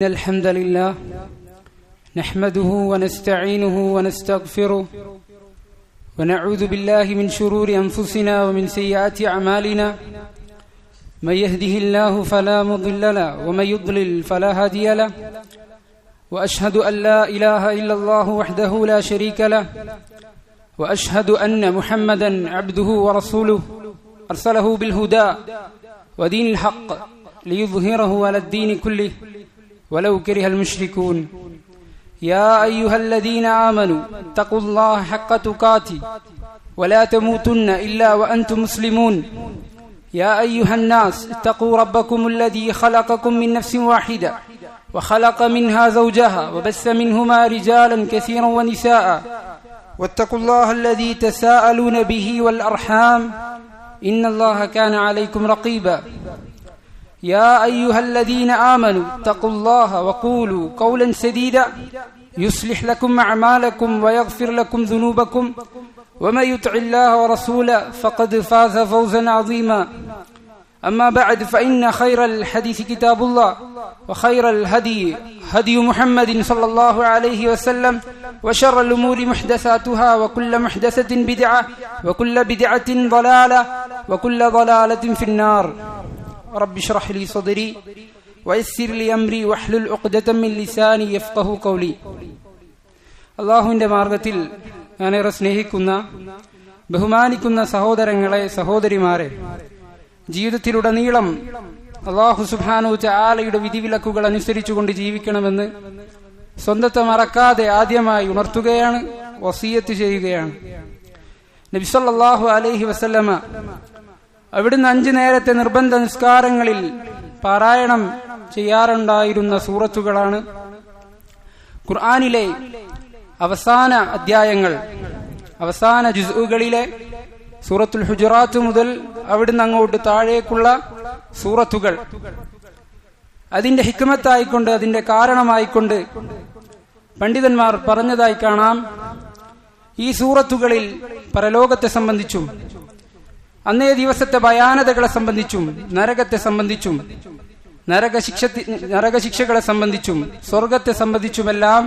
الحمد لله نحمده ونستعينه ونستغفره ونعوذ بالله من شرور أنفسنا ومن سيئات أعمالنا من يهده الله فلا مضل له ومن يضلل فلا هادي له وأشهد أن لا إله إلا الله وحده لا شريك له وأشهد أن محمدا عبده ورسوله أرسله بالهدى ودين الحق ليظهره على الدين كله ولو كره المشركون يا أيها الذين آمنوا اتقوا الله حق تقاته ولا تموتن إلا وأنتم مسلمون يا أيها الناس اتقوا ربكم الذي خلقكم من نفس واحدة وخلق منها زوجها وبث منهما رجالا كثيرا ونساء واتقوا الله الذي تساءلون به والأرحام إن الله كان عليكم رقيبا يا أيها الذين آمنوا اتقوا الله وقولوا قولا سديدا يصلح لكم أعمالكم ويغفر لكم ذنوبكم ومن يطع الله ورسوله فقد فاز فوزا عظيما أما بعد فإن خير الحديث كتاب الله وخير الهدي هدي محمد صلى الله عليه وسلم وشر الأمور محدثاتها وكل محدثة بدعة وكل بدعة ضلالة وكل ضلالة في النار رب اشرح لي صدري ويسر لي أمري واحلل عقدة من لساني يفقهوا قولي. അല്ലാഹുവിന്റെ മാർഗത്തിൽ ഞാനേറെ സ്നേഹിക്കുന്ന ബഹുമാനിക്കുന്ന സഹോദരങ്ങളെ സഹോദരിമാരെ, ജീവിതത്തിലുടനീളം അല്ലാഹു സുബ്ഹാനഹു വ തആലയുടെ വിധിവിലക്കുകൾ അനുസരിച്ചുകൊണ്ട് ജീവിക്കണമെന്ന് സ്വന്തത്തെ മറക്കാതെ ആദ്യമായി ഉണർത്തുകയാണ്, വസിയത്ത് ചെയ്യുകയാണ്. നബി സല്ലല്ലാഹു അലൈഹി വസല്ലമ അവിടുന്ന് 5 നേരത്തെ നിർബന്ധ നിസ്കാരങ്ങളിൽ പാരായണം ചെയ്യാറുണ്ടായിരുന്ന സൂറത്തുകളാണ് ഖുർആനിലെ അവസാന അധ്യായങ്ങൾ. അവസാന ജുസ്ഉകളിലെ സൂറത്തുൽ ഹുജറാത്ത് മുതൽ അവിടുന്ന് അങ്ങോട്ട് താഴേക്കുള്ള സൂറത്തുകൾ. അതിന്റെ ഹിക്മത്തായിക്കൊണ്ട്, അതിന്റെ കാരണമായിക്കൊണ്ട് പണ്ഡിതന്മാർ പറഞ്ഞതായി കാണാം, ഈ സൂറത്തുകളിൽ പരലോകത്തെ സംബന്ധിച്ചും അന്നേ ദിവസത്തെ ഭയാനതകളെ സംബന്ധിച്ചും നരകത്തെ സംബന്ധിച്ചും നരകശിക്ഷകളെ സംബന്ധിച്ചും സ്വർഗത്തെ സംബന്ധിച്ചുമെല്ലാം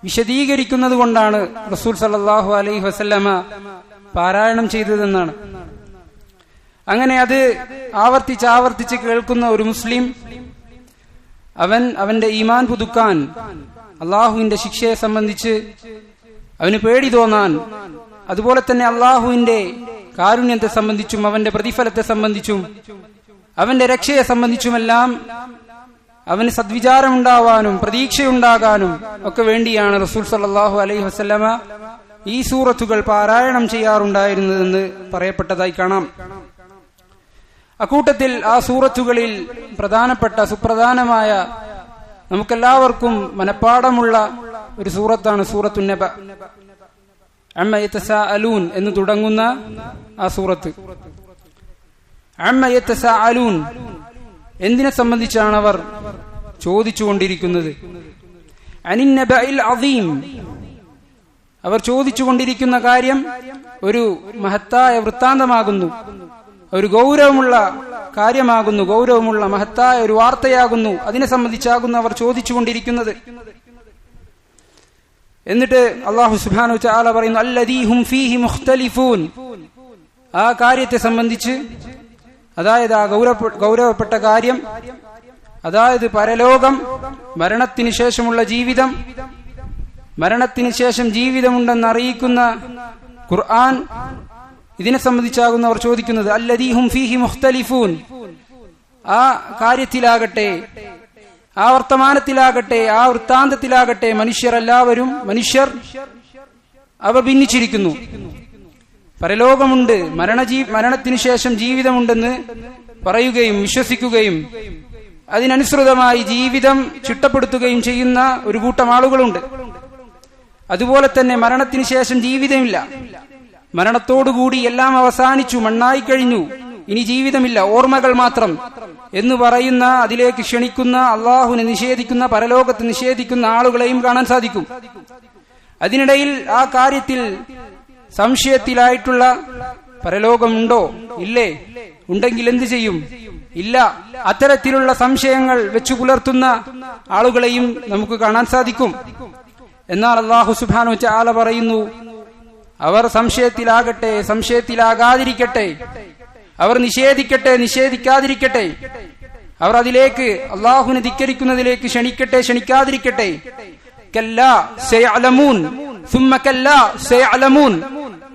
വിശദീകരിക്കുന്നത് കൊണ്ടാണ് റസൂൽ സല്ലല്ലാഹു അലൈഹി വസല്ലമ പാരായണം ചെയ്തതെന്നാണ്. അങ്ങനെ അത് ആവർത്തിച്ച് കേൾക്കുന്ന ഒരു മുസ്ലിം അവന്റെ ഈമാൻ പുതുക്കാൻ, അള്ളാഹുവിന്റെ ശിക്ഷയെ സംബന്ധിച്ച് അവന് പേടി തോന്നാൻ, അതുപോലെ തന്നെ അള്ളാഹുവിന്റെ കാരുണ്യത്തെ സംബന്ധിച്ചും അവന്റെ പ്രതിഫലത്തെ സംബന്ധിച്ചും അവന്റെ രക്ഷയെ സംബന്ധിച്ചുമെല്ലാം അവന് സദ്വിചാരമുണ്ടാവാനും പ്രതീക്ഷയുണ്ടാകാനും ഒക്കെ വേണ്ടിയാണ് റസൂൽ സല്ലല്ലാഹു അലൈഹി വസല്ലമ ഈ സൂറത്തുകൾ പാരായണം ചെയ്യാറുണ്ടായിരുന്നതെന്ന് പറയപ്പെട്ടതായി കാണാം. അക്കൂട്ടത്തിൽ ആ സൂറത്തുകളിൽ പ്രധാനപ്പെട്ട സുപ്രധാനമായ നമുക്കെല്ലാവർക്കും മനഃപ്പാടമുള്ള ഒരു സൂറത്താണ് സൂറത്തുൻ നബ. അമ്മ യതസാഅലൂൻ എന്ന് തുടങ്ങുന്ന ആ സൂറത്ത്. അമ്മ യതസാഅലൂൻ, എന്തിനെ സംബന്ധിച്ചാണ് അവർ ചോദിച്ചുകൊണ്ടിരിക്കുന്നത്? അനിൻ നബഇൽ അദീം, അവർ ചോദിച്ചുകൊണ്ടിരിക്കുന്ന കാര്യം ഒരു മഹത്തായ വൃത്താന്തമാകുന്നു, ഒരു ഗൗരവമുള്ള കാര്യമാകുന്നു, ഗൗരവമുള്ള മഹത്തായ ഒരു വാർത്തയാകുന്നു. അതിനെ സംബന്ധിച്ചാകുന്നു അവർ ചോദിച്ചുകൊണ്ടിരിക്കുന്നത്. എന്നിട്ട് അല്ലാഹു സുബ്ഹാനഹു വ തആല പറയുന്നു, അല്ലദീ ഹും ഫീഹി മുഖ്തലിഫൂൻ, ആ കാര്യത്തെ സംബന്ധിച്ച്, അതായത് ആ ഗൗരവപ്പെട്ട കാര്യം, അതായത് പരലോകം, മരണത്തിന് ശേഷമുള്ള ജീവിതം, മരണത്തിന് ശേഷം ജീവിതമുണ്ടെന്ന് അറിയിക്കുന്ന ഖുർആൻ, ഇതിനെ സംബന്ധിച്ചാകുന്നു അവർ ചോദിക്കുന്നത്. അല്ലദീ ഹും ഫീഹി മുഖ്തലിഫൂൻ, ആ കാര്യത്തിലാകട്ടെ, ആ വർത്തമാനത്തിലാകട്ടെ, ആ വൃത്താന്തത്തിലാകട്ടെ മനുഷ്യർ അവർ ഭിന്നിച്ചിരിക്കുന്നു. പരലോകമുണ്ട്, മരണത്തിനു ശേഷം ജീവിതമുണ്ടെന്ന് പറയുകയും വിശ്വസിക്കുകയും അതിനനുസൃതമായി ജീവിതം ചിട്ടപ്പെടുത്തുകയും ചെയ്യുന്ന ഒരു കൂട്ടം ആളുകളുണ്ട്. അതുപോലെ തന്നെ മരണത്തിന് ശേഷം ജീവിതമില്ല, മരണത്തോടുകൂടി എല്ലാം അവസാനിച്ചു, മണ്ണായി കഴിഞ്ഞു, ഇനി ജീവിതമില്ല, ഓർമ്മകൾ മാത്രം എന്ന് പറയുന്ന, അതിലേക്ക് ക്ഷണിക്കുന്ന, അള്ളാഹുവിനെ നിഷേധിക്കുന്ന, പരലോകത്തെ നിഷേധിക്കുന്ന ആളുകളെയും കാണാൻ സാധിക്കും. അതിനിടയിൽ ആ കാര്യത്തിൽ സംശയത്തിലായിട്ടുള്ള പരലോകമുണ്ടോ ഇല്ലേ ഉണ്ടെങ്കിൽ എന്തു ചെയ്യും? ഇല്ല. അത്തരത്തിലുള്ള സംശയങ്ങൾ വെച്ചു പുലർത്തുന്ന ആളുകളെയും നമുക്ക് കാണാൻ സാധിക്കും. എന്നാൽ അല്ലാഹു സുബ്ഹാനഹു വ തആല പറയുന്നു, അവർ സംശയത്തിലാകട്ടെ, സംശയത്തിലാകാതിരിക്കട്ടെ, അവർ നിഷേധിക്കട്ടെ, നിഷേധിക്കാതിരിക്കട്ടെ, അവർ അതിലേക്ക് അല്ലാഹുവിനെ ധിക്കരിക്കുന്നതിലേക്ക് ക്ഷണിക്കട്ടെ, ക്ഷണിക്കാതിരിക്കട്ടെ. കല്ലാ സയഅലമൂൻ സുമ്മ കല്ലാ സയഅലമൂൻ.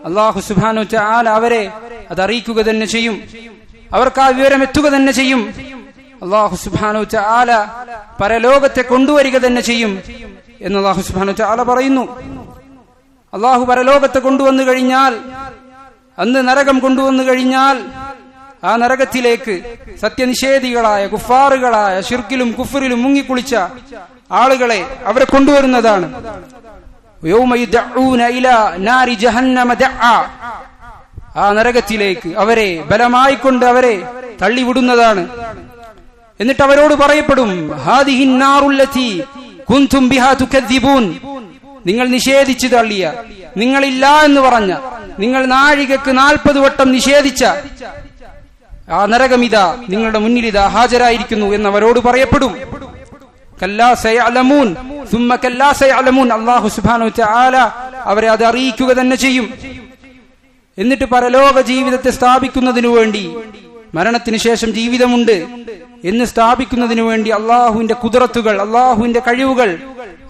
അല്ലാഹു സുബ്ഹാനഹു വ തആല അവരെ അതറിയിക്കുക തന്നെ ചെയ്യും, അവർക്ക് ആ വിവരം എത്തുക തന്നെ ചെയ്യും. അല്ലാഹു സുബ്ഹാനഹു വ തആല പരലോകത്തെ കൊണ്ടുവരിക തന്നെ ചെയ്യും എന്ന് അല്ലാഹു സുബ്ഹാനഹു വ തആല പറയുന്നു. അല്ലാഹു പരലോകത്തെ കൊണ്ടുവന്നു കഴിഞ്ഞാൽ, അന്ന് നരകം കൊണ്ടുവന്നു കഴിഞ്ഞാൽ, ആ നരകത്തിലേക്ക് സത്യനിഷേധികളായ കുഫാറുകളായ ശിർക്കിലും കുഫറിലും മുങ്ങിക്കുളിച്ച ആളുകളെ അവരെ കൊണ്ടുവരുന്നതാണ്. യൗമ യുദഊന ഇലാ നാരി ജഹന്നമ ദഅ. ആ നരകത്തിലേക്ക് അവരെ ബലമായിക്കൊണ്ട് അവരെ തള്ളിവിടുന്നതാണ്. എന്നിട്ട് അവരോട് പറയപ്പെടും, ഹാദിഹിൻ നാറുല്ലതി കുൻതും ബിഹാ തുകദ്ദിബൂൻ. നിങ്ങൾ നിഷേധിച്ചു തള്ളിയ, നിങ്ങളില്ല എന്ന് പറഞ്ഞ, നിങ്ങൾ നാഴികക്ക് 40 വട്ടം നിഷേധിച്ച ആ നരകമിതാ നിങ്ങളുടെ മുന്നിലിതാ ഹാജരായിരിക്കുന്നു എന്നവരോട് പറയപ്പെടും. കല്ലാ സയഅലമൂൻ സുമ്മ കല്ലാ സയഅലമൂൻ. അല്ലാഹു സുബ്ഹാനഹു വ തആല അവരെ അത് അറിയിക്കുക തന്നെ ചെയ്യും. എന്നിട്ട് പരലോക ജീവിതത്തെ സ്ഥാപിക്കുന്നതിനു വേണ്ടി, മരണത്തിന് ശേഷം ജീവിതമുണ്ട് എന്ന് സ്ഥാപിക്കുന്നതിനു വേണ്ടി അള്ളാഹുവിന്റെ കുദറത്തുകൾ, അള്ളാഹുവിന്റെ കഴിവുകൾ,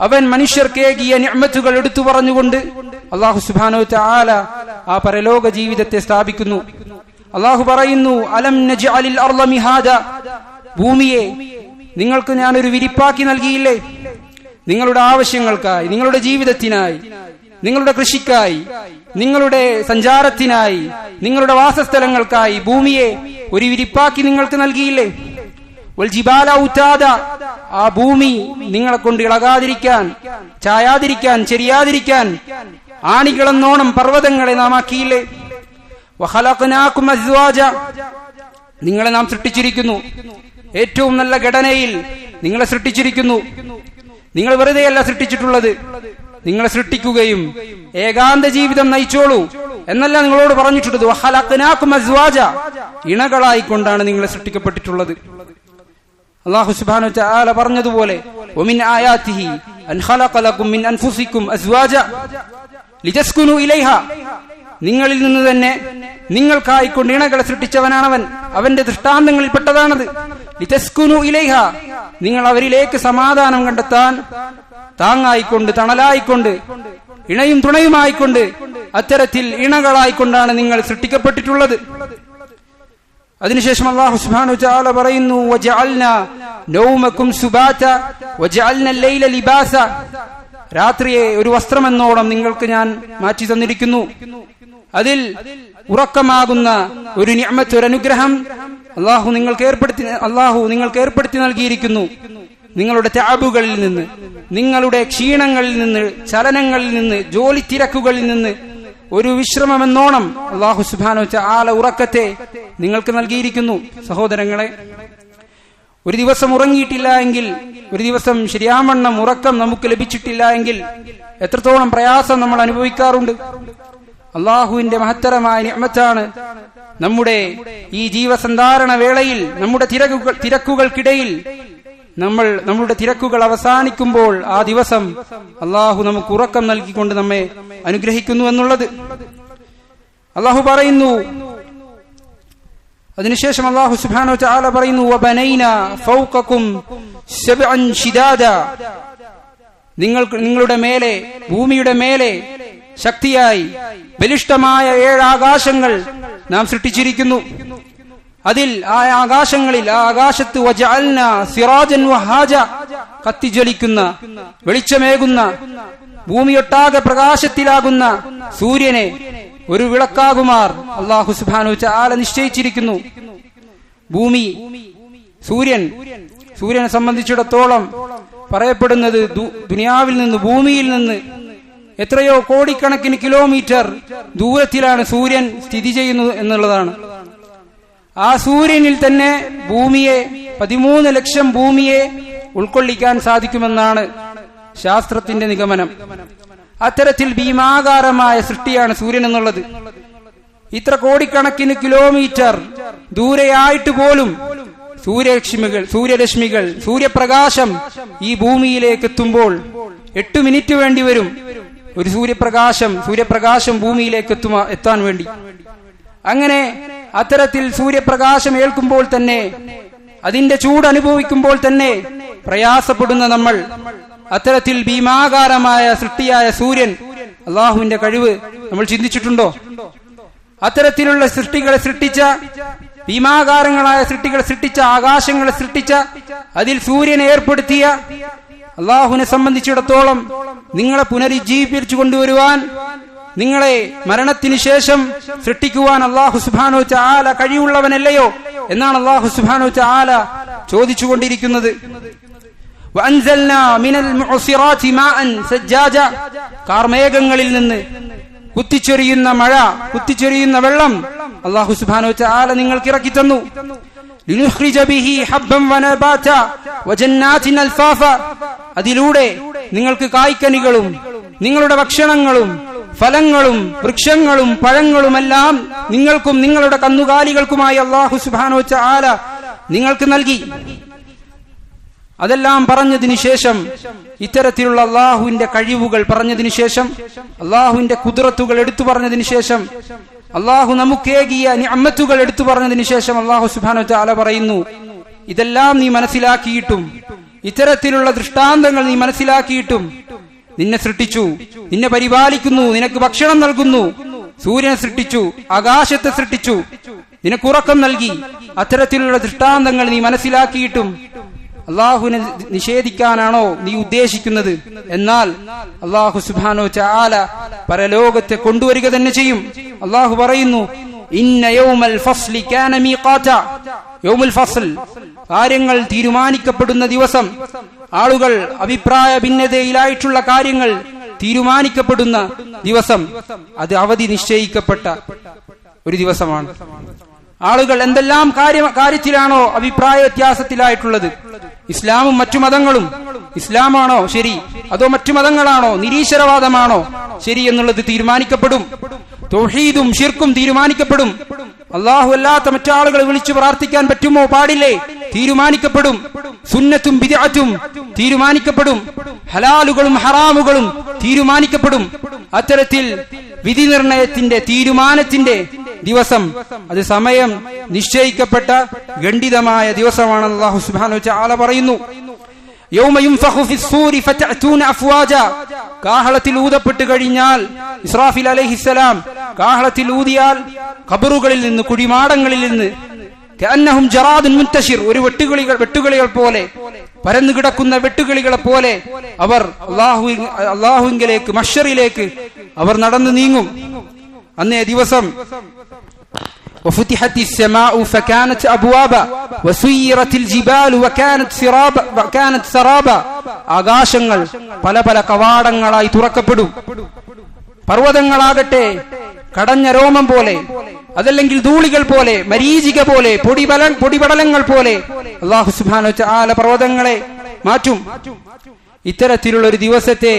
അവൻ മനുഷ്യർക്കേകിയ നിഅമത്തുകൾ എടുത്തു പറഞ്ഞുകൊണ്ട് അല്ലാഹു സുബ്ഹാനഹു വ തആല ആ പരലോക ജീവിതത്തെ സ്ഥാപിക്കുന്നു. അല്ലാഹു പറയുന്നു, അലം നജ്അലിൽ അർള മിഹാദ. ഭൂമിയെ നിങ്ങൾക്ക് ഞാനൊരു വിരിപ്പാക്കി നൽകിയില്ലേ? നിങ്ങളുടെ ആവശ്യങ്ങൾക്കായി, നിങ്ങളുടെ ജീവിതത്തിനായി, നിങ്ങളുടെ കൃഷിക്കായി, നിങ്ങളുടെ സഞ്ചാരത്തിനായി, നിങ്ങളുടെ വാസസ്ഥലങ്ങൾക്കായി ഭൂമിയെ ഒരു വിരിപ്പാക്കി നിങ്ങൾക്ക് നൽകിയില്ലേ? വൽ ജിബാല ഔതാദ. ആ ഭൂമി നിങ്ങളെ കൊണ്ട് ഇളകാതിരിക്കാൻ, ചായാതിരിക്കാൻ, ചെരിയാതിരിക്കാൻ ആണികളെന്നോണം പർവ്വതങ്ങളെ നാം ആക്കിയില്ലേ? വഖലഖനാകും അസ്വാജ. നിങ്ങളെ നാം സൃഷ്ടിച്ചിരിക്കുന്നു, ഏറ്റവും നല്ല ഘടനയിൽ നിങ്ങളെ സൃഷ്ടിച്ചിരിക്കുന്നു. നിങ്ങൾ വെറുതെയല്ല സൃഷ്ടിച്ചിട്ടുള്ളത്, നിങ്ങളെ സൃഷ്ടിക്കുകയും ഏകാന്ത ജീവിതം നയിച്ചോളൂ എന്നല്ല നിങ്ങളോട് പറഞ്ഞിട്ടുള്ളത്. വഖലഖനാകും അസ്വാജ. ഇണകളായിക്കൊണ്ടാണ് നിങ്ങളെ സൃഷ്ടിക്കപ്പെട്ടിട്ടുള്ളത്. അല്ലാഹു സുബ്ഹാനഹു വ തആല പറഞ്ഞതുപോലെ, വമിൻ ആയാതിഹി അൻ ഖലഖ ലക്കും മിൻ അൻഫുസിക്കും അസ്വാജ ലിതസ്കുനു ഇലൈഹ. നിങ്ങളിൽ നിന്ന് തന്നെ നിങ്ങൾക്കായിക്കൊണ്ട് ഇണകളെ സൃഷ്ടിച്ചവനാണവൻ. അവന്റെ ദൃഷ്ടാന്തങ്ങളിൽ പെട്ടതാണത്. ലിതസ്കുനു ഇലൈഹ. നിങ്ങൾ അവരിലേക്ക് സമാധാനം കണ്ടെത്താൻ താങ്ങായിക്കൊണ്ട്, തണലായിക്കൊണ്ട്, ഇണയും തുണയുമായിക്കൊണ്ട്, അത്തരത്തിൽ ഇണകളായിക്കൊണ്ടാണ് നിങ്ങൾ സൃഷ്ടിക്കപ്പെട്ടിട്ടുള്ളത്. അതിനുശേഷം അല്ലാഹു സുബ്ഹാനഹു വ തആല പറയുന്നു, വജഅൽനാ നൗമകും സുബാത വജഅൽനാ ലൈല ലിബാസ. രാത്രിയെ ഒരു വസ്ത്രമെന്നോണം നിങ്ങൾക്ക് ഞാൻ മാറ്റി തന്നിരിക്കുന്നു. അതിൽ ഉറക്കമാകുന്ന ഒരു നിഅമത്ത്, ഒരു അനുഗ്രഹം അല്ലാഹു നിങ്ങൾക്ക് ഏർപ്പെടുത്തി നൽകിയിരിക്കുന്നു. നിങ്ങളുടെ തഅബുകളിൽ നിന്ന്, നിങ്ങളുടെ ക്ഷീണങ്ങളിൽ നിന്ന്, ചലനങ്ങളിൽ നിന്ന്, ജോലി തിരക്കുകളിൽ നിന്ന് ഒരു വിശ്രമമെന്നോണം അല്ലാഹു സുബ്ഹാനഹു വ തആല ഉറക്കത്തെ നിങ്ങൾക്ക് നൽകിയിരിക്കുന്നു. സഹോദരങ്ങളെ, ഒരു ദിവസം ഉറങ്ങിയിട്ടില്ല എങ്കിൽ, ഒരു ദിവസം ശരിയാവണ്ണം ഉറക്കം നമുക്ക് ലഭിച്ചിട്ടില്ല എങ്കിൽ എത്രത്തോളം പ്രയാസം നമ്മൾ അനുഭവിക്കാറുണ്ട്. അള്ളാഹുവിന്റെ മഹത്തരമായ നിഅമത്താണ് നമ്മുടെ ഈ ജീവസന്ധാരണ വേളയിൽ, നമ്മുടെ തിരക്കുകൾക്കിടയിൽ നമ്മളുടെ തിരക്കുകൾ അവസാനിക്കുമ്പോൾ ആ ദിവസം അള്ളാഹു നമുക്ക് ഉറക്കം നൽകിക്കൊണ്ട് നമ്മെ അനുഗ്രഹിക്കുന്നു എന്നുള്ളത് അള്ളാഹു പറയുന്നു. അതിനുശേഷം അല്ലാഹു സുബ്ഹാനഹു വ തആല പറയുന്നു, വബനൈനാ ഫൗഖകും സബ്അൻ ശിദാദ. നിങ്ങളുടെ മേലെ, ഭൂമിയുടെ മേലെ ശക്തിയായി ബലിഷ്ഠമായ 7 ആകാശങ്ങൾ നാം സൃഷ്ടിച്ചിരിക്കുന്നു. അതിൽ ആ ആകാശങ്ങളിൽ, ആ ആകാശത്ത് വജഅൽനാ സിറാജൻ വഹാജ, കത്തിജ്വലിക്കുന്ന, വെളിച്ചമേകുന്ന, ഭൂമിയൊട്ടാകെ പ്രകാശത്തിലാകുന്ന സൂര്യനെ ഒരു വിളക്കാകുമാർ അല്ലാഹു സുബ്ഹാനഹു വ തആല നിശ്ചയിച്ചിരിക്കുന്നു. ഭൂമി, സൂര്യനെ സംബന്ധിച്ചിടത്തോളം പറയപ്പെടുന്നത് ദുനിയാവിൽ നിന്ന്, ഭൂമിയിൽ നിന്ന് എത്രയോ കോടിക്കണക്കിന് കിലോമീറ്റർ ദൂരത്തിലാണ് സൂര്യൻ സ്ഥിതി ചെയ്യുന്നത് എന്നുള്ളതാണ്. ആ സൂര്യനിൽ തന്നെ 13 ലക്ഷം ഭൂമിയെ ഉൾക്കൊള്ളിക്കാൻ സാധിക്കുമെന്നാണ് ശാസ്ത്രത്തിന്റെ നിഗമനം. അത്തരത്തിൽ ഭീമാകാരമായ സൃഷ്ടിയാണ് സൂര്യൻ എന്നുള്ളത്. ഇത്ര കോടിക്കണക്കിന് കിലോമീറ്റർ ദൂരെയായിട്ട് പോലും സൂര്യരശ്മികൾ സൂര്യപ്രകാശം ഈ ഭൂമിയിലേക്ക് എത്തുമ്പോൾ 8 മിനിറ്റ് വേണ്ടി വരും ഒരു സൂര്യപ്രകാശം ഭൂമിയിലേക്ക് എത്താൻ വേണ്ടി. അങ്ങനെ അത്തരത്തിൽ സൂര്യപ്രകാശം ഏൽക്കുമ്പോൾ തന്നെ, അതിന്റെ ചൂട് അനുഭവിക്കുമ്പോൾ തന്നെ പ്രയാസപ്പെടുന്ന നമ്മൾ അത്തരത്തിൽ ഭീമാകാരമായ സൃഷ്ടിയായ സൂര്യൻ, അള്ളാഹുവിന്റെ കഴിവ് നമ്മൾ ചിന്തിച്ചിട്ടുണ്ടോ? അത്തരത്തിലുള്ള സൃഷ്ടികളെ സൃഷ്ടിച്ച, ഭീമാകാരങ്ങളായ സൃഷ്ടികളെ സൃഷ്ടിച്ച, ആകാശങ്ങളെ സൃഷ്ടിച്ച, അതിൽ സൂര്യനെ ഏർപ്പെടുത്തിയ അള്ളാഹുവിനെ സംബന്ധിച്ചിടത്തോളം നിങ്ങളെ പുനരുജ്ജീവിപ്പിച്ചു കൊണ്ടുവരുവാൻ, നിങ്ങളെ മരണത്തിന് ശേഷം സൃഷ്ടിക്കുവാൻ അല്ലാഹു സുബ്ഹാനഹു വ തആല കഴിവുള്ളവനല്ലയോ എന്നാണ് അല്ലാഹു സുബ്ഹാനഹു വ തആല ചോദിച്ചുകൊണ്ടിരിക്കുന്നത്. വഅൻസൽനാ മിനൽ മുഅസിറാതി മാഅൻ സജ്ജാജ, കാർമേഘങ്ങളിൽ നിന്ന് കുത്തിച്ചൊരിയുന്ന മഴ, കുത്തിച്ചൊരിയുന്ന വെള്ളം അല്ലാഹു സുബ്ഹാനഹു വ തആല നിങ്ങൾക്ക് ഇറക്കി തന്നു. ലിനുഖ്രിജ ബിഹി ഹബ്ബൻ വനബാത വജന്നാതിൻ അൽഫാഫ, അതിലൂടെ നിങ്ങൾക്ക് കായ്ക്കനികളും നിങ്ങളുടെ ഭക്ഷണങ്ങളും ഫലങ്ങളും വൃക്ഷങ്ങളും പഴങ്ങളുമെല്ലാം നിങ്ങൾക്കും നിങ്ങളുടെ കന്നുകാലികൾക്കുമായി അല്ലാഹു സുബ്ഹാനഹു വ തആല നിങ്ങൾക്ക് നൽകി. അതെല്ലാം പറഞ്ഞതിന് ശേഷം, ഇത്തരത്തിലുള്ള അള്ളാഹുവിന്റെ കഴിവുകൾ പറഞ്ഞതിന് ശേഷം, അള്ളാഹുവിന്റെ കുദ്റത്തുകൾ എടുത്തു പറഞ്ഞതിന് ശേഷം, അള്ളാഹു നമുക്കേകിയ നിഅമത്തുകൾ എടുത്തു പറഞ്ഞതിന് ശേഷം അള്ളാഹു സുബ്ഹാനഹു വ തആല പറയുന്നു, ഇതെല്ലാം നീ മനസ്സിലാക്കിയിട്ടും, ഇത്തരത്തിലുള്ള ദൃഷ്ടാന്തങ്ങൾ നീ മനസ്സിലാക്കിയിട്ടും നിന്നെ സൃഷ്ടിച്ചു, നിന്നെ പരിപാലിക്കുന്നു, നിനക്ക് ഭക്ഷണം നൽകുന്നു, സൂര്യനെ സൃഷ്ടിച്ചു, ആകാശത്തെ സൃഷ്ടിച്ചു, നിനക്ക് ഉറക്കം നൽകി, അത്തരത്തിലുള്ള ദൃഷ്ടാന്തങ്ങൾ നീ മനസ്സിലാക്കിയിട്ടും അള്ളാഹുവിനെ നിഷേധിക്കാനാണോ നീ ഉദ്ദേശിക്കുന്നത്? എന്നാൽ അള്ളാഹു സുബ്ഹാനഹു വ തആല പരലോകത്തെ കൊണ്ടുവരിക തന്നെ ചെയ്യും. അള്ളാഹു പറയുന്നു, ഇന്ന യൗമൽ ഫസ്ലി കാന മീഖാത, യൗമുൽ ഫസ്ൽ, കാര്യങ്ങൾ തീരുമാനിക്കപ്പെടുന്ന ദിവസം, ആളുകൾ അഭിപ്രായ ഭിന്നതയിലായിട്ടുള്ള കാര്യങ്ങൾ തീരുമാനിക്കപ്പെടുന്ന ദിവസം, അത് അവധി നിശ്ചയിക്കപ്പെട്ട ഒരു ദിവസമാണ്. ആളുകൾ എന്തെല്ലാം കാര്യത്തിലാണോ അഭിപ്രായ വ്യത്യാസത്തിലായിട്ടുള്ളത്, ഇസ്ലാമും മറ്റു മതങ്ങളും, ഇസ്ലാമാണോ ശരി അതോ മറ്റു മതങ്ങളാണോ, നിരീശ്വരവാദമാണോ ശരി എന്നുള്ളത് തീരുമാനിക്കപ്പെടും. തൗഹീദും ശിർക്കും തീരുമാനിക്കപ്പെടും. അല്ലാഹു അല്ലാത്ത മറ്റാളുകളെ വിളിച്ചു പ്രാർത്ഥിക്കാൻ പറ്റുമോ പാടില്ലേ തീരുമാനിക്കപ്പെടും. സുന്നത്തും ബിദ്അത്തും തീരുമാനിക്കപ്പെടും. ഹലാലുകളും ഹറാമുകളും തീരുമാനിക്കപ്പെടും. അത്തരത്തിൽ വിധി നിർണയത്തിന്റെ, തീരുമാനത്തിന്റെ ദിവസം, അത് സമയം നിശ്ചയിക്കപ്പെട്ട ഖണ്ഡിതമായ ദിവസമാണ്. അല്ലാഹു സുബ്ഹാനഹു വ തആല പറയുന്നു, യൗമ യുൻഫഖു ഫിസ്സൂരി ഫതഅതൂന അഫ്വാജ, കാഹളത്തിൽ ഊതപ്പെട്ട് കഴിഞ്ഞാൽ, ഇസ്രാഫീൽ അലൈഹിസ്സലാം കാഹളത്തിൽ ഊതിയാൽ ഖബറുകളിൽ നിന്ന്, കുഴിമാടങ്ങളിൽ നിന്ന്, കഅന്നഹും ജറാദുൻ മുൻതശിർ, ഒരു വെട്ടുകിളികൾ പോലെ, പരന്നു കിടക്കുന്ന വെട്ടുകിളികളെ പോലെ അവർ അല്ലാഹുവിലേക്ക്, മഹ്ശറിലേക്ക് അവർ നടന്നു നീങ്ങും. അന്നേ ദിവസം وفتحت السماء فكانت أبوابا وسيرت الجبال وكانت سرابا, ആകാശങ്ങൾ പല പല കവാടങ്ങളായി തുറക്കപ്പെടും. പർവ്വതങ്ങളാകട്ടെ കടഞ്ഞ രോമം പോലെ, അതല്ലെങ്കിൽ ധൂളികൾ പോലെ, മരീചിക പോലെ, പൊടിപടലങ്ങൾ പോലെ അല്ലാഹു സുബ്ഹാനഹു വ തആല പർവ്വതങ്ങളെ മാറ്റും. ഇത്തരത്തിലുള്ള ഒരു ദിവസത്തെ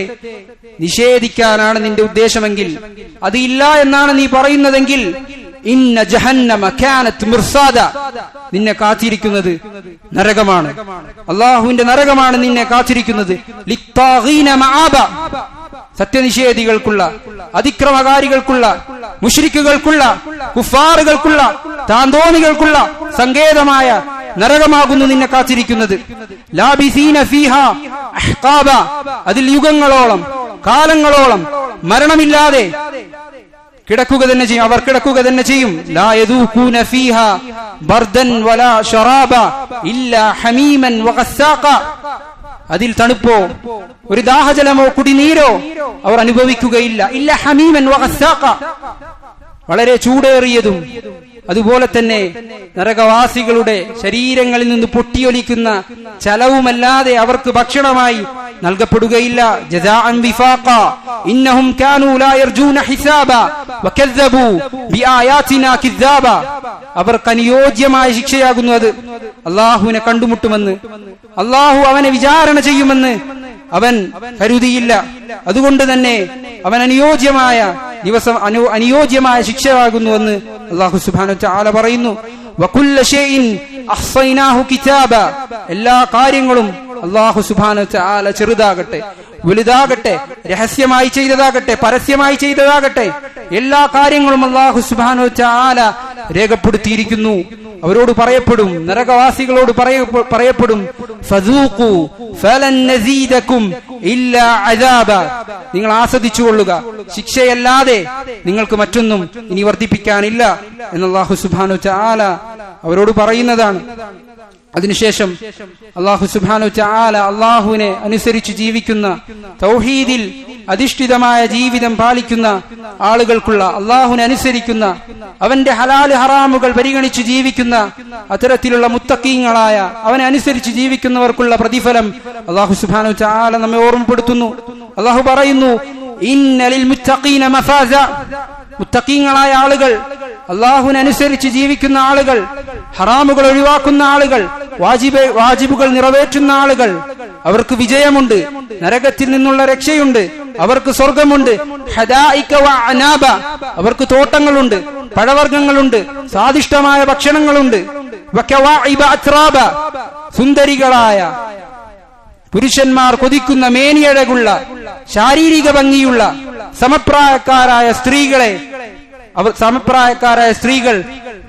നിഷേധിക്കാനാണ് നിന്റെ ഉദ്ദേശമെങ്കിൽ, അത് ഇല്ല എന്നാണ് നീ പറയുന്നതെങ്കിൽ, ഇന്ന ജഹന്നമ കാനത് മിർസാദ, നിന്നെ കാത്തിരിക്കുന്നത് നരകമാണ്. അല്ലാഹുവിന്റെ നരകമാണ് നിന്നെ കാത്തിരിക്കുന്നത്. ലിത്താഗീന മആബ, സത്യനിഷേധികൾക്കുള്ള, അതിക്രമകാരികൾക്കുള്ള, മുശ്രിക്കുകൾക്കുള്ള, കുഫാറുകൾക്കുള്ള, താന്തോന്നികൾക്കുള്ള സങ്കേതമായ നരകമാകുന്നു നിന്നെ കാത്തിരിക്കുന്നത്. ലാബിസീന ഫീഹാ അഹ്ഖാബ, അതിൽ യുഗങ്ങളോളം, കാലങ്ങളോളം മരണമില്ലാതെ കിടക്കുക തന്നെ ചെയ്യും, അവർ കിടക്കുക തന്നെ ചെയ്യും. ലാ യദൂഖൂന ഫീഹാ ബർദൻ വലാ ശറാബ ഇല്ലാ ഹമീമൻ വഗസ്സാഖ, അതിൽ തണുപ്പോ ഒരു ദാഹജലമോ കുടിനീരോ അവർ അനുഭവിക്കുകയില്ല. ഇല്ല ഹമീമൻ വഗസ്സാഖ, വളരെ ചൂടേറിയതും അതുപോലെ തന്നെ നരകവാസികളുടെ ശരീരങ്ങളിൽ നിന്ന് പൊട്ടിയൊലിക്കുന്ന ചലവുമല്ലാതെ അവർക്ക് ഭക്ഷണമായി നൽകപ്പെടുകയില്ല. ജസാഅൻ വിഫാഖ ഇന്നഹും കാനൂ ലാ യർജൂന ഹിസാബ വകദ്ദബൂ ബിആയാതിനാ കിദ്ദാബ, അവർക്ക് അനുയോജ്യമായ ശിക്ഷയാകുന്നു അത്. അല്ലാഹുവിനെ കണ്ടുമുട്ടുമെന്ന്, അല്ലാഹു അവനെ വിചാരണ ചെയ്യുമെന്ന് അവൻ കരുതിയില്ല. അതുകൊണ്ട് തന്നെ അവൻ അനുയോജ്യമായ ദിവസം അനുയോജ്യമായ ശിക്ഷയാകുന്നുവെന്ന് അല്ലാഹു സുബ്ഹാനഹു വ തആല പറയുന്നു. വകുല്ല ഷൈഇൻ അഹ്സൈനാഹു കിതാബ, എല്ലാ കാര്യങ്ങളും അല്ലാഹു സുബ്ഹാനഹു വ തആല ചെറുതാകട്ടെ വലുതാകട്ടെ, രഹസ്യമായി ചെയ്തതാകട്ടെ പരസ്യമായി ചെയ്തതാകട്ടെ, എല്ലാ കാര്യങ്ങളും അല്ലാഹു സുബ്ഹാനഹു വ തആല രേഖപ്പെടുത്തിയിരിക്കുന്നു. അവരോട് പറയപ്പെടും, നരകവാസികളോട് പറയപ്പെടും, ഫദൂഖു ഫലൻ നസീദകും ഇല്ലാ അദാബ, നിങ്ങൾ ആസ്വദിച്ചു കൊള്ളുക, ശിക്ഷയല്ലാതെ നിങ്ങൾക്ക് മറ്റൊന്നും ഇനി വർദ്ധിപ്പിക്കാനില്ല എന്ന് അല്ലാഹു സുബ്ഹാനഹു വ തആല അവരോട് പറയുന്നതാണ്. അതിനുശേഷം അല്ലാഹു സുബ്ഹാനഹു വ തആല അല്ലാഹുവിനെ അനുസരിച്ച് ജീവിക്കുന്ന, തൗഹീദിൽ അധിഷ്ഠിതമായ ജീവിതം പാലിക്കുന്ന ആളുകൾക്കുള്ള, അല്ലാഹുവിനെ അനുസരിക്കുന്ന, അവന്റെ ഹലാൽ ഹറാമുകൾ പരിഗണിച്ച് ജീവിക്കുന്ന അത്തരത്തിലുള്ള മുത്തഖീങ്ങളായ, അവനെ അനുസരിച്ച് ജീവിക്കുന്നവർക്കുള്ള പ്രതിഫലം അല്ലാഹു സുബ്ഹാനഹു വ തആല നമ്മെ ഓർമ്മപ്പെടുത്തുന്നു. അല്ലാഹു പറയുന്നു, ഇന്നലിൽ മുത്തഖീന മഫാസ, മുത്തഖീങ്ങളായ ആളുകൾ, അല്ലാഹുവിനെ അനുസരിച്ച് ജീവിക്കുന്ന ആളുകൾ, ഹറാമുകൾ ഒഴിവാക്കുന്ന ആളുകൾ, വാജിബുകൾ നിറവേറ്റുന്ന ആളുകൾ, അവർക്ക് വിജയമുണ്ട്, നരകത്തിൽ നിന്നുള്ള രക്ഷയുണ്ട്, അവർക്ക് സ്വർഗമുണ്ട്. ഹദായിക വ അനാബ, അവർക്ക് തോട്ടങ്ങളുണ്ട്, പഴവർഗ്ഗങ്ങളുണ്ട്, സ്വാദിഷ്ടമായ ഭക്ഷണങ്ങളുണ്ട്. വകവാഇബ അത്റാബ, സുന്ദരികളായ പുരുഷന്മാർ കൊതിക്കുന്ന മേനിയഴകുള്ള ശാരീരിക ഭംഗിയുള്ള സമപ്രായക്കാരായ സ്ത്രീകൾ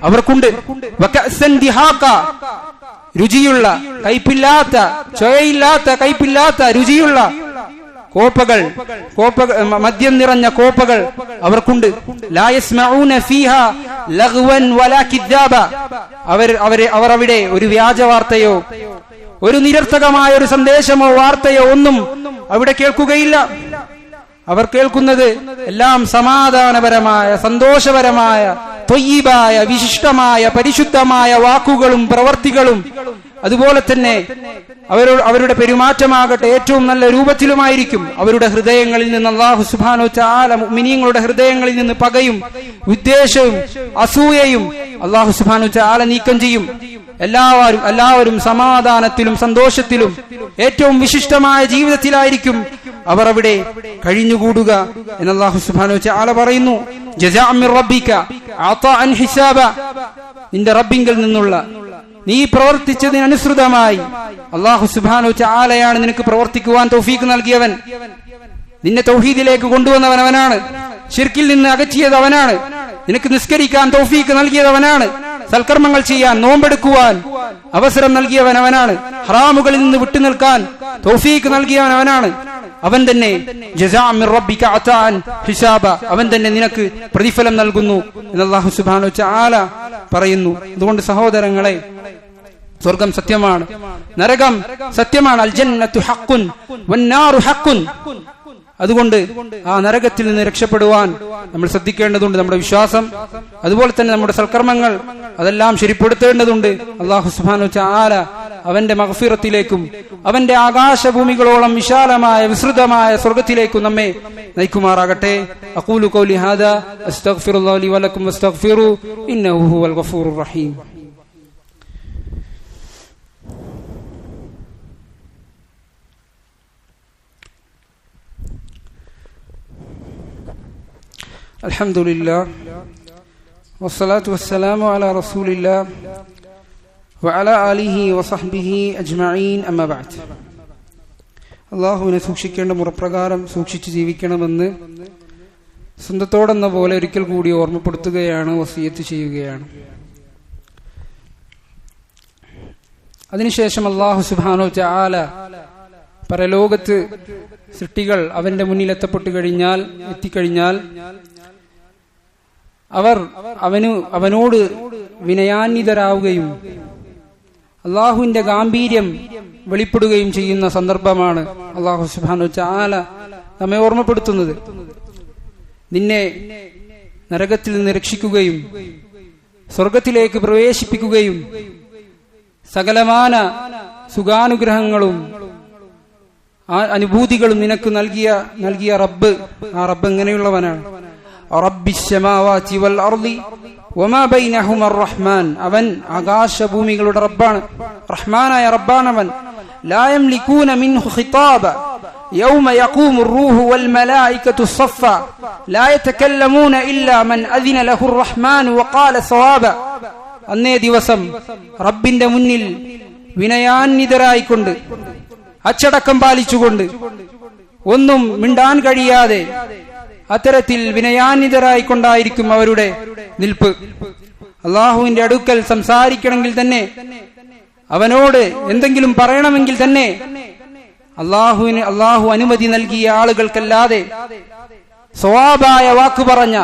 അവർക്കുണ്ട്. വകഅസൻ ദിഹാക, രുചിയുള്ള, കയ്പില്ലാത്ത, ചൊയയില്ലാത്ത, കയ്പില്ലാത്ത രുചിയുള്ള കോപ്പകൾ, മദ്യം നിറഞ്ഞ കോപ്പകൾ അവർക്കുണ്ട്. ലാ യസ്മഊന ഫീഹാ ലഗ്വൻ വലാ കിദ്ദാബ, അവർ അവിടെ ഒരു വ്യാജ വാർത്തയോ ഒരു നിരർത്ഥകമായ ഒരു സന്ദേശമോ വാർത്തയോ ഒന്നും അവിടെ കേൾക്കുകയില്ല. അവർ കേൾക്കുന്നത് എല്ലാം സമാധാനപരമായ, സന്തോഷപരമായ, ത്വയ്യിബായ, വിശിഷ്ടമായ, പരിശുദ്ധമായ വാക്കുകളും പ്രവർത്തികളും, അതുപോലെ തന്നെ അവരുടെ പെരുമാറ്റമാകട്ടെ ഏറ്റവും നല്ല രൂപത്തിലുമായിരിക്കും. അവരുടെ ഹൃദയങ്ങളിൽ നിന്ന് അല്ലാഹു സുബ്ഹാനഹു വ തആല മുഅ്മിനീങ്ങളുടെ ഹൃദയങ്ങളിൽ നിന്ന് പകയും വിദ്വേഷവും അസൂയയും അല്ലാഹു സുബ്ഹാനഹു വ തആല നീക്കം ചെയ്യും. എല്ലാവരും സമാധാനത്തിലും സന്തോഷത്തിലും ഏറ്റവും വിശിഷ്ടമായ ജീവിതത്തിലായിരിക്കും അവർ അവിടെ കഴിഞ്ഞുകൂടുക എന്ന് അല്ലാഹു സുബ്ഹാനഹു വ തആല പറയുന്നു. ജസാഅ മിർ റബ്ബിക അതാഅൻ ഹിസാബ, നിന്റെ റബ്ബിങ്കിൽ നിന്നുള്ള നീ പ്രവർത്തിച്ചതിനനുസൃതമായി അല്ലാഹു സുബ്ഹാനഹു വ തആലയാണ് നിനക്ക് പ്രവർത്തിക്കുവാൻ തൗഫീഖ് നൽകിയവൻ. നിന്നെ തൗഹീദിലേക്ക് കൊണ്ടുവന്നവൻ അവനാണ്, ശിർക്കിൽ നിന്ന് അകറ്റിയത് അവനാണ്, നിനക്ക് നിസ്കരിക്കാൻ തൗഫീഖ് നൽകിയത് അവനാണ്, സൽക്കർമ്മങ്ങൾ ചെയ്യാൻ, നോമ്പെടുക്കുവാൻ അവസരം നൽകിയവൻ അവനാണ്, ഹറാമുകളിൽ നിന്ന് വിട്ടുനിൽക്കാൻ തൗഫീഖ് നൽകിയവൻ അവനാണ്. അവൻ തന്നെ ജസാഅ മിർ റബ്ബിക അതാഅൻ ഹിസാബ, അവൻ തന്നെ നിനക്ക് പ്രതിഫലം നൽകുന്നു എന്ന് അല്ലാഹു സുബ്ഹാനഹു വ തആല പറയുന്നു. അതുകൊണ്ട് സഹോദരങ്ങളെ, സ്വർഗം സത്യമാണ്, നരകം സത്യമാണ്. അൽ ജന്നത്തു ഹഖ്ഖുൻ വന്നാറു ഹഖ്ഖുൻ. അതുകൊണ്ട് ആ നരകത്തിൽ നിന്ന് രക്ഷപ്പെടുവാൻ നമ്മൾ ശ്രദ്ധിക്കേണ്ടതുണ്ട്. നമ്മുടെ വിശ്വാസം, അതുപോലെ തന്നെ നമ്മുടെ സൽക്കർമ്മങ്ങൾ, അതെല്ലാം ശരിപ്പെടുത്തേണ്ടതുണ്ട്. അല്ലാഹു സുബ്ഹാനഹു വ തആല അവന്റെ മഗ്ഫിറത്തിലേക്കും അവന്റെ ആകാശഭൂമികളോളം വിശാലമായ വിസ്തൃതമായ സ്വർഗത്തിലേക്കും നമ്മെ നയിക്കുമാറാകട്ടെ. അഖൂലു ഖൗലി ഹാദാ അസ്തഗ്ഫിറുല്ലാഹ ലി വലക്കും വസ്തഗ്ഫിറു ഇന്നഹു ഹുവൽ ഗഫൂറുർ റഹീം. അൽഹംദുലില്ലാഹ് വസ്സലാത്തു വസ്സലാമു അലാ റസൂലില്ലാഹ് വഅലാ ആലിഹി വസഹ്ബിഹി അജ്മഈൻ, അമ്മാ ബഅദ്. അല്ലാഹുവിനെ സൂക്ഷിക്കേണ്ട മുറപ്രകാരം സൂക്ഷിച്ച് ജീവിക്കണമെന്ന് സ്വന്തത്തോടെന്ന പോലെ ഒരിക്കൽ കൂടി ഓർമ്മപ്പെടുത്തുകയാണ്, വസിയത്ത് ചെയ്യുകയാണ്. അതിനുശേഷം അല്ലാഹു സുബ്ഹാനഹു വ തആല പരലോകത്ത് സൃഷ്ടികൾ അവന്റെ മുന്നിൽ എത്തിക്കഴിഞ്ഞാൽ അവർ അവനോട് വിനയാന്വിതരാവുകയും അള്ളാഹുവിന്റെ ഗാംഭീര്യം വെളിപ്പെടുകയും ചെയ്യുന്ന സന്ദർഭമാണ് അല്ലാഹു സുബ്ഹാനഹു വ തആല നമ്മെ ഓർമ്മപ്പെടുത്തുന്നത്. നിന്നെ നരകത്തിൽ നിന്ന് രക്ഷിക്കുകയും സ്വർഗത്തിലേക്ക് പ്രവേശിപ്പിക്കുകയും സകലമാന സുഖാനുഗ്രഹങ്ങളും അനുഭൂതികളും നിനക്ക് നൽകിയ റബ്ബ്, ആ റബ്ബ് എങ്ങനെയുള്ളവനാണ്? റബ്ബിസ്സമാവാതി വൽ അർളി വമാ ബൈനഹുമാ റഹ്മാൻ, അവൻ ആകാശഭൂമികളുടെ റബ്ബാണ്, റഹ്മാനായ റബ്ബാണ് അവൻ. ലാ യംലികൂന മിൻഹു ഖിതാബ, يوم يقوم الروح والملائكة صفا لا يتكلمون إلا من أذن له الرحمن وقال صوابا. അന്നേ ദിവസം റബ്ബിന്റെ മുന്നിൽ വിനയാന്വിതരായിക്കൊണ്ട് അച്ചടക്കം പാലിച്ചുകൊണ്ട് ഒന്നും മിണ്ടാൻ കഴിയാതെ അത്തരത്തിൽ വിനയാന്വിതരായിക്കൊണ്ടായിരിക്കും അവരുടെ നിൽപ്പ്. അള്ളാഹുവിന്റെ അടുക്കൽ സംസാരിക്കണമെങ്കിൽ തന്നെ, അവനോട് എന്തെങ്കിലും പറയണമെങ്കിൽ തന്നെ അള്ളാഹു അനുമതി നൽകിയ ആളുകൾക്കല്ലാതെ സവാബായ വാക്ക് പറഞ്ഞ,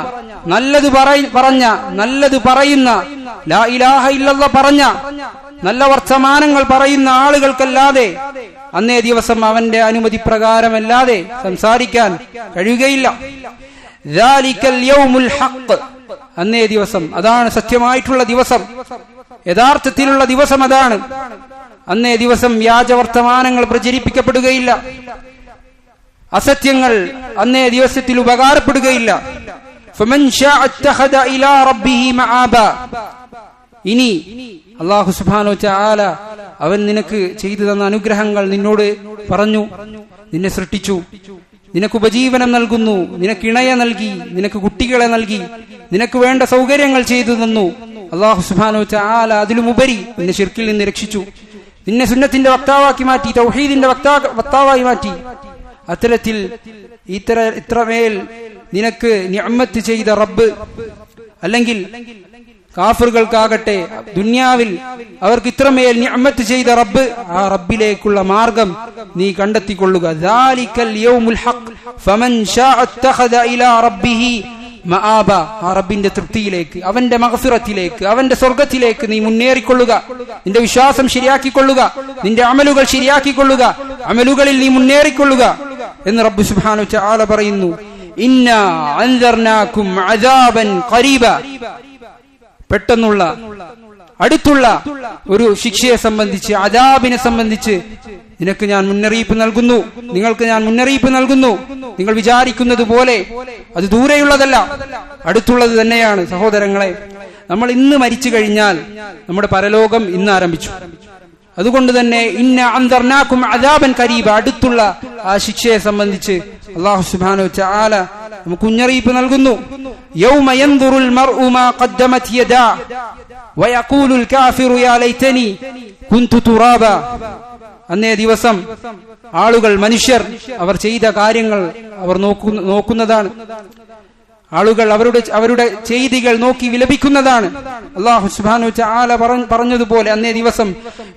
നല്ലത് പറയുന്ന, ലാ ഇലാഹ ഇല്ലല്ലാഹ് പറഞ്ഞ, നല്ല വർത്തമാനങ്ങൾ പറയുന്ന ആളുകൾക്കല്ലാതെ അന്നേ ദിവസം അവന്റെ അനുമതി പ്രകാരമല്ലാതെ സംസാരിക്കാൻ കഴിയുകയില്ല. ദാലികൽ യൗമുൽ ഹഖ്, അന്നേ ദിവസം, അതാണ് സത്യമായിട്ടുള്ള ദിവസം, യഥാർത്ഥത്തിലുള്ള ദിവസം അതാണ്. അന്നേ ദിവസം വ്യാജവർത്തമാനങ്ങൾ പ്രചരിപ്പിക്കപ്പെടുകയില്ല, അസത്യങ്ങൾ അന്നേ ദിവസത്തിൽ ഉപകാരപ്പെടുകയില്ല. ഫമൻ ശാഅ അത്തഖദ ഇലാ റബ്ബിഹി മആബ. ഇനി അല്ലാഹു സുബ്ഹാനഹു വ തആല അവൻ നിനക്ക് ചെയ്തു തന്ന അനുഗ്രഹങ്ങൾ നിന്നോട് പറഞ്ഞു, നിന്നെ സൃഷ്ടിച്ചു, നിനക്ക് ഉപജീവനം നൽകുന്നു, നിനക്ക് ഇണയെ നൽകി, നിനക്ക് കുട്ടികളെ നൽകി, നിനക്ക് വേണ്ട സൗകര്യങ്ങൾ ചെയ്തു തന്നു. അല്ലാഹു സുബ്ഹാനഹു വ തആല അതിലുമുപരി നിന്നെ ശിർക്കിൽ നിന്ന് രക്ഷിച്ചു, നിന്നെ സുന്നത്തിന്റെ വക്താവാക്കി മാറ്റി, തൗഹീദിന്റെ വക്താവായി മാറ്റി. അത്തരത്തിൽ ഇത്രമേൽ നിനക്ക് നിഅമത്ത് ചെയ്ത റബ്ബ്, അല്ലെങ്കിൽ കാഫിറുകൾക്കാകട്ടെ ദുനിയാവിൽ അവർക്ക് ഇത്രമേൽ നിഅമത്ത് ചെയ്ത റബ്ബ്, ആ റബ്ബിലേക്കുള്ള മാർഗം നീ കണ്ടെത്തിക്കൊള്ളുക. ദാലികൽ യൗമുൽ ഹഖ് ഫമൻ ശാഅ അത്തഖദ ഇലാ റബ്ബിഹി മആബ. ആ റബ്ബിന്റെ തൃപ്തിയിലേക്ക്, അവന്റെ മഗ്ഫിറത്തിലേക്ക്, അവന്റെ സ്വർഗത്തിലേക്ക് നീ മുന്നേറിക്കൊള്ളുക. നിന്റെ വിശ്വാസം ശരിയാക്കിക്കൊള്ളുക, നിന്റെ അമലുകൾ ശരിയാക്കിക്കൊള്ളുക, അമലുകളിൽ നീ മുന്നേറിക്കൊള്ളുക എന്ന് റബ്ബ് സുബ്ഹാനഹു വ തആല പറയുന്നു. ഇന്നാ അൻദർനാകും അദാബൻ ഖരീബ. പെട്ടെന്നുള്ള, അടുത്തുള്ള ഒരു ശിക്ഷയെ സംബന്ധിച്ച്, അദാബിനെ സംബന്ധിച്ച് നിനക്ക് ഞാൻ മുന്നറിയിപ്പ് നൽകുന്നു, നിങ്ങൾക്ക് ഞാൻ മുന്നറിയിപ്പ് നൽകുന്നു. നിങ്ങൾ വിചാരിക്കുന്നത് പോലെ അത് ദൂരെയുള്ളതല്ല, അടുത്തുള്ളത് തന്നെയാണ്. സഹോദരങ്ങളെ, നമ്മൾ ഇന്ന് മരിച്ചു കഴിഞ്ഞാൽ നമ്മുടെ പരലോകം ഇന്ന് ആരംഭിച്ചു. അതുകൊണ്ട് തന്നെ ഇന്ന അൻദർനാകും അദാബൻ ഖരീബ, അടുത്തുള്ള ആ ശിക്ഷയെ സംബന്ധിച്ച് അല്ലാഹു സുബ്ഹാനഹു വ തആല നമുക്ക് മുന്നറിയിപ്പ് നൽകുന്നു. യൗമ യൻദുറുൽ മർഉ മാ ഖദ്ദമത് യദാ വയഖൂലുൽ കാഫിറു യാ ലൈതനി കുൻതു തുറാബ. അന്നേ ദിവസം ആളുകൾ, മനുഷ്യർ, അവർ ചെയ്ത കാര്യങ്ങൾ അവർ നോക്കുന്നതാണ്. ആളുകൾ അവരുടെ ചെയ്തികൾ നോക്കി വിലപിക്കുന്നതാണ്. അല്ലാഹു സുബ്ഹാനഹു വ തആല പറഞ്ഞതുപോലെ അന്നേ ദിവസം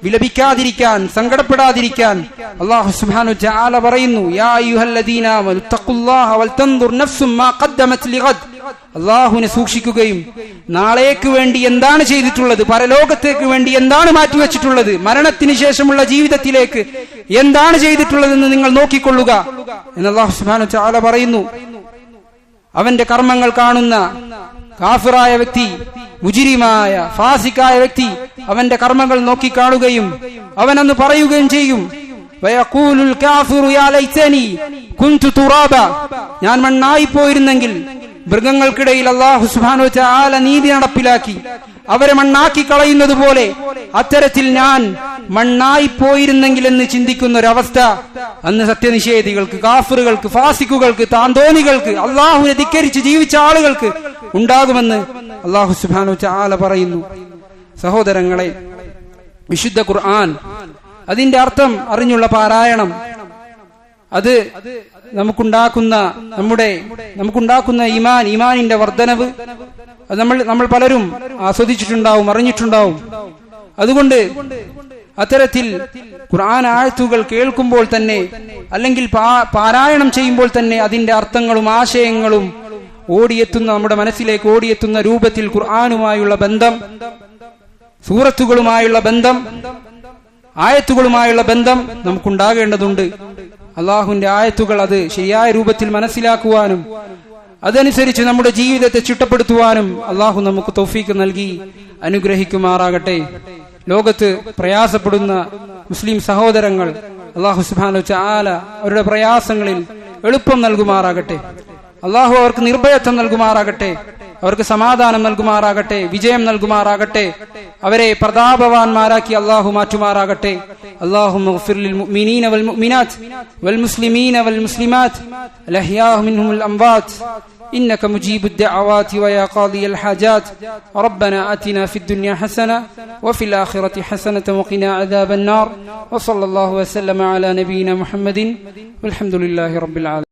വിലപിക്കാതിരിക്കാൻ, സങ്കടപ്പെടാതിരിക്കാൻ അല്ലാഹു സുബ്ഹാനഹു വ തആല പറയുന്നു, യാ അയ്യുഹല്ലദീന ആമനു തഖുല്ലാഹ വൽതൻദുർ നഫ്സും മാ ഖദ്ദമത് ലിഗദ്. അല്ലാഹുവിനെ സൂക്ഷിക്കുകയും നാളേക്ക് വേണ്ടി എന്താണ് ചെയ്തിട്ടുള്ളത്, പരലോകത്തേക്ക് വേണ്ടി എന്താണ് മാറ്റിവെച്ചിട്ടുള്ളത്, മരണത്തിന് ശേഷമുള്ള ജീവിതത്തിലേക്ക് എന്താണ് ചെയ്തിട്ടുള്ളതെന്ന് നിങ്ങൾ നോക്കിക്കൊള്ളുക എന്ന് അല്ലാഹു സുബ്ഹാനഹു വ തആല പറയുന്നു. അവന്റെ കർമ്മങ്ങൾ കാണുന്ന കാഫിറായ വ്യക്തി, മുജ്രിമായ ഫാസിക്കായ വ്യക്തി അവന്റെ കർമ്മങ്ങൾ നോക്കിക്കാണുകയും അവനന്ന് പറയുകയും ചെയ്യും, വയഖൂലുൽ കാഫിറു യാ ലൈതനി കുൻതു തുറാബ. ഞാൻ മണ്ണായി പോയിരുന്നെങ്കിൽ. മൃഗങ്ങൾക്കിടയിൽ അല്ലാഹു സുബ്ഹാനഹു വ തആല നീതി നടപ്പിലാക്കി അവരെ മണ്ണാക്കി കളയുന്നത് പോലെ അത്തരത്തിൽ ഞാൻ മണ്ണായി പോയിരുന്നെങ്കിൽ എന്ന് ചിന്തിക്കുന്ന ഒരവസ്ഥ അന്ന് സത്യനിഷേധികൾക്ക്, കാഫിറുകൾക്ക്, ഫാസിക്കുകൾക്ക്, താന്തോന്നികൾക്ക്, അല്ലാഹുവിനെ ധിക്കരിച്ച് ജീവിച്ച ആളുകൾക്ക് ഉണ്ടാകുമെന്ന് അല്ലാഹു സുബ്ഹാനഹു വ തആല പറയുന്നു. സഹോദരങ്ങളെ, വിശുദ്ധ ഖുർആൻ, അതിന്റെ അർത്ഥം അറിഞ്ഞുള്ള പാരായണം, അത് നമുക്കുണ്ടാക്കുന്ന ഈമാനിന്റെ വർധനവ്, അത് നമ്മൾ പലരും ആസ്വദിച്ചിട്ടുണ്ടാവും, അറിഞ്ഞിട്ടുണ്ടാവും. അതുകൊണ്ട് അത്തരത്തിൽ ഖുർആൻ ആയത്തുകൾ കേൾക്കുമ്പോൾ തന്നെ, അല്ലെങ്കിൽ പാരായണം ചെയ്യുമ്പോൾ തന്നെ അതിന്റെ അർത്ഥങ്ങളും ആശയങ്ങളും ഓടിയെത്തുന്ന, നമ്മുടെ മനസ്സിലേക്ക് ഓടിയെത്തുന്ന രൂപത്തിൽ ഖുർആനുമായുള്ള ബന്ധം, സൂറത്തുകളുമായുള്ള ബന്ധം, ആയത്തുകളുമായുള്ള ബന്ധം നമുക്കുണ്ടാകേണ്ടതുണ്ട്. അള്ളാഹുവിന്റെ ആയത്തുകൾ അത് ശരിയായ രൂപത്തിൽ മനസ്സിലാക്കുവാനും അതനുസരിച്ച് നമ്മുടെ ജീവിതത്തെ ചിട്ടപ്പെടുത്തുവാനും അള്ളാഹു നമുക്ക് തൗഫീക്ക് നൽകി അനുഗ്രഹിക്കുമാറാകട്ടെ. ലോകത്ത് പ്രയാസപ്പെടുന്ന മുസ്ലിം സഹോദരങ്ങൾ അള്ളാഹു സുബ്ഹാനഹു വ തആല അവരുടെ പ്രയാസങ്ങളിൽ എളുപ്പം നൽകുമാറാകട്ടെ. അള്ളാഹു അവർക്ക് നിർഭയത്വം നൽകുമാറാകട്ടെ, അവർക്ക് സമാധാനം നൽകുമാറാകട്ടെ, വിജയം നൽകുമാറാകട്ടെ അവരെ പ്രതാപവാന്മാരാക്കി അല്ലാഹു മാറ്റുമാറാകട്ടെ. അല്ലാഹുമ്മ ഗ്ഫിർ ലിൽ മുഅ്മിനീന വൽ മുഅ്മിനാത്ത് വൽ മുസ്ലിമീന വൽ മുസ്ലിമാത്ത് അൽ അഹ്യാഉ മിൻഹുൽ അംവാത്ത് إنك مجيب الدعوات ويا قاضي الحاجات. ربنا آتنا في الدنيا حسنة وفي الآخرة حسنة وقنا عذاب النار. وصلى الله وسلم على نبينا محمد والحمد لله رب العالمين.